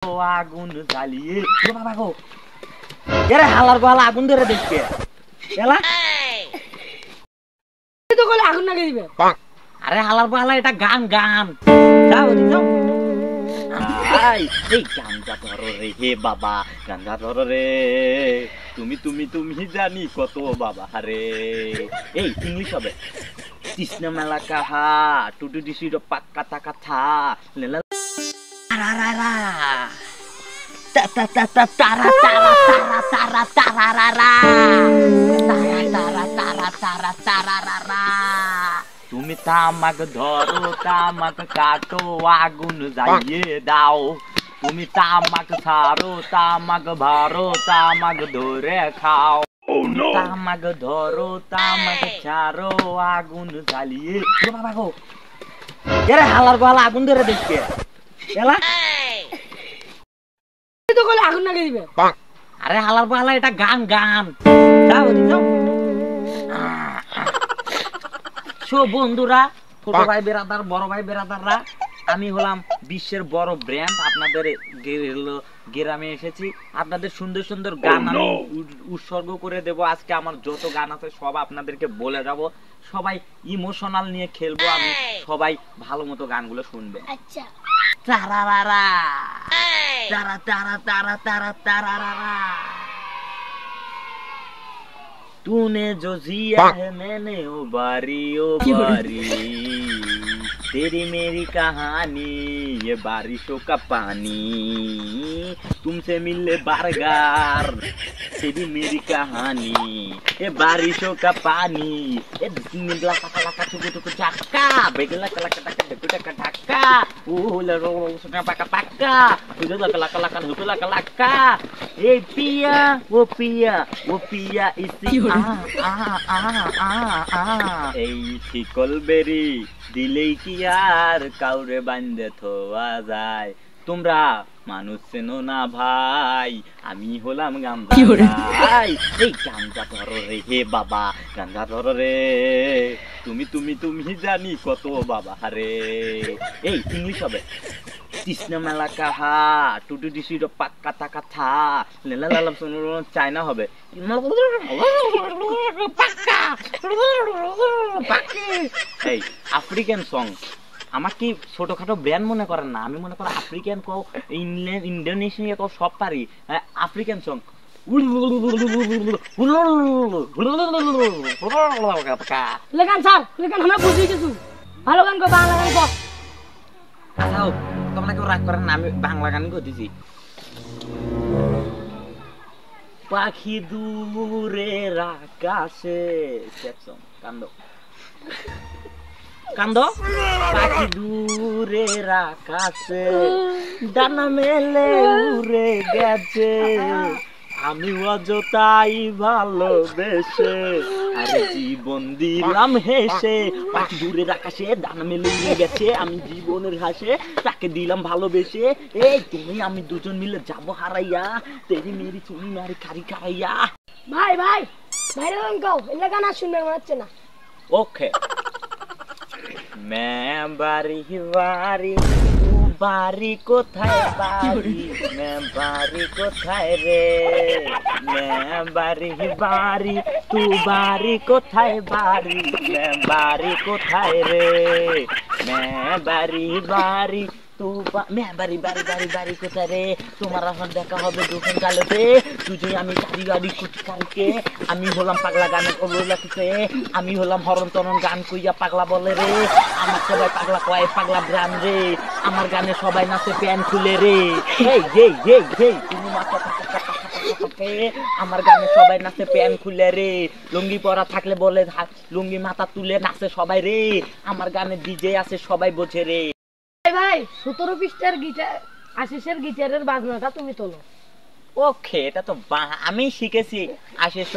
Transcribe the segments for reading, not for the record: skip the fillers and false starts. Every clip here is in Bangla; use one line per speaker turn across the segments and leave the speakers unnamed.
আগুন জ্বালিয়ে ও বাবা গো এরে হালার বালা আগুন ধরে দেখবে এলা
তুই তো কইলে আগুন লাগিয়ে দিবে
আরে হালার বালা এটা গান গান যাও যাও আই এই গানটা ধরো রে হে বাবা গানটা ধরো রে তুমি তুমি তুমি জানি কত বাবা রে এই ইংলিশ হবে কৃষ্ণ মেলা কাহা টুটু ডিসি পাক্কা টাকা থা লেলা রা তা তা তা তা তারা তারা তারা তারা তারা রা রা তারা তারা তারা তারা রা রা তুমি তামাক ধরো তামাক কাটো আগুন জ্বালিয়ে দাও তুমি তামাক ছাড়ো তামাক ভরো তামাক ধরে খাও তামাক ধরো তামাক ছাড়ো আগুন জ্বালিয়ে ও বাবা গো এরে হালার বালা আগুন ধরে দেখবে এলা
তুই তো কইলে আগুন লাগিয়ে দিবে
আরে হালার বালা এটা গান গান যাও যাও সো বন্ধুরা ছোট ভাই বেরাদার বড় ভাই বেরাদাররা আমি হলাম বিশ্বের বড় ব্র্যান্ড আপনাদের গ্রামে এসেছি আপনাদের সুন্দর সুন্দর গান আমি উৎসর্গ করে দেব আজকে আমার যত গান আছে সব আপনাদেরকে বলে যাব সবাই ইমোশনাল নিয়ে খেলবো আমি সবাই ভালো মতো গানগুলো শুনবে
আচ্ছা
তারারারা তারা তারা তারা তারা তারারারা तूने जो जिया है मैंने ओ बारी तेरी मेरी कहानी ये बारिशों का पानी तुमसे मिले बारगार तेरी मेरी कहानी ये बारिशों का पानी ये निकला कला का चुकु चुकु चक्का बेगला कला का टका टका टका उला रो सुना पका पका उला कला कला का हुला कला का ए पिया वो पिया इसी এই শিকল বেরি দিলেই কি আর কাউরে বান্ধে থোয়া যায় তোমরা মানুষ চেনো না ভাই আমি হলাম গামজা ভাই এই গামজা ধরো রে হে বাবা গামজা ধরো রে তুমি তুমি তুমি জানি কত বাবা রে এই ইংলিশ হবে কৃষ্ণ মেলা কাহা টুটু ডিসি পাক্কা টাকা থা লেলা লালা চায়না হবে এই আফ্রিকান সং আমার কি ছোটখাটো ব্র্যান্ড মনে করেন না আমি মনে করি আফ্রিকান কও ইংল্যান্ড ইন্দোনেশিয়া কও সব পারি আফ্রিকান সং
লেগান স্যার লেগান আমরা বুঝি কিছু ভালো গান কো বাংলা গান কো
আচ্ছা তোমরা কেউ রাগ করেন না আমি বাংলা গান করতেছি পাখি দূরের আকাশে কান্দ কান্দ পাখি দূরের আকাশে ডানা মেলে উড়ে গেছে আমি অযথাই ভালোবেসে আরে জীবন দিলাম হেসে পাখি দূরের আকাশে ডানা মেলে উড়ে গেছে আমি জীবনের হাসে তাকে দিলাম ভালোবেসে এই তুমি আমি দুজন মিলে যাবো হারাইয়া তেরি মেরি চুনি মারি খারি খারাইয়া
ভাই ভাই ভাই গান গাও এলা গান শুনবে মনে হচ্ছে না
ওকে मैं बारी बारी तू बारी कोথায় बारी मैं बारी कोথায় रे मैं बारी बारी तू बारी कोথায় बारी मैं बारी कोথায় रे मैं बारी बारी तू मैं बारी बारी बारी बारी कोথায় रे তোমার এখন দেখা হবে দুপুর কালতে তুই আমি গাড়ি গাড়ি কুচ কালকে আমি হলাম পাগলা গানে ওলাতে আমি হলাম হরন্তরন গান কইয়া পাগলা বলে রে আমার সবাই পাগলা কয় পাগলা ব্রান রে আমার গানে সবাই নাচে প্যান খুলে রে এই এই এই এই তুমি মাথা থাকে আমার গানে সবাই নাচে প্যান খুলে রে লুঙ্গি পরা থাকলে বলে লুঙ্গি মাথা তুলে নাচে সবাই রে আমার গানে ডিজে আছে সবাই বোঝে রে
ভাই 17 পৃষ্ঠার গিটার আশিসের গিটারের বাজনাটা তুমি তোলো
ওকে এটা তো আমি শিখেছি আশিস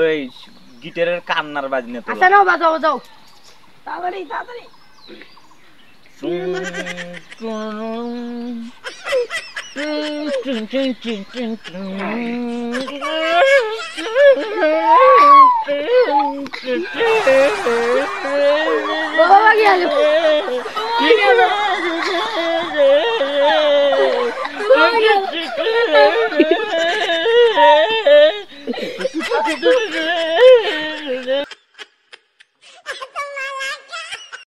ওই গিটারের কান্নার বাজনা তোলো
আচ্ছা নাও বাজাও বাজাও তাড়াতাড়ি তাড়াতাড়ি বাবা গেল লাগে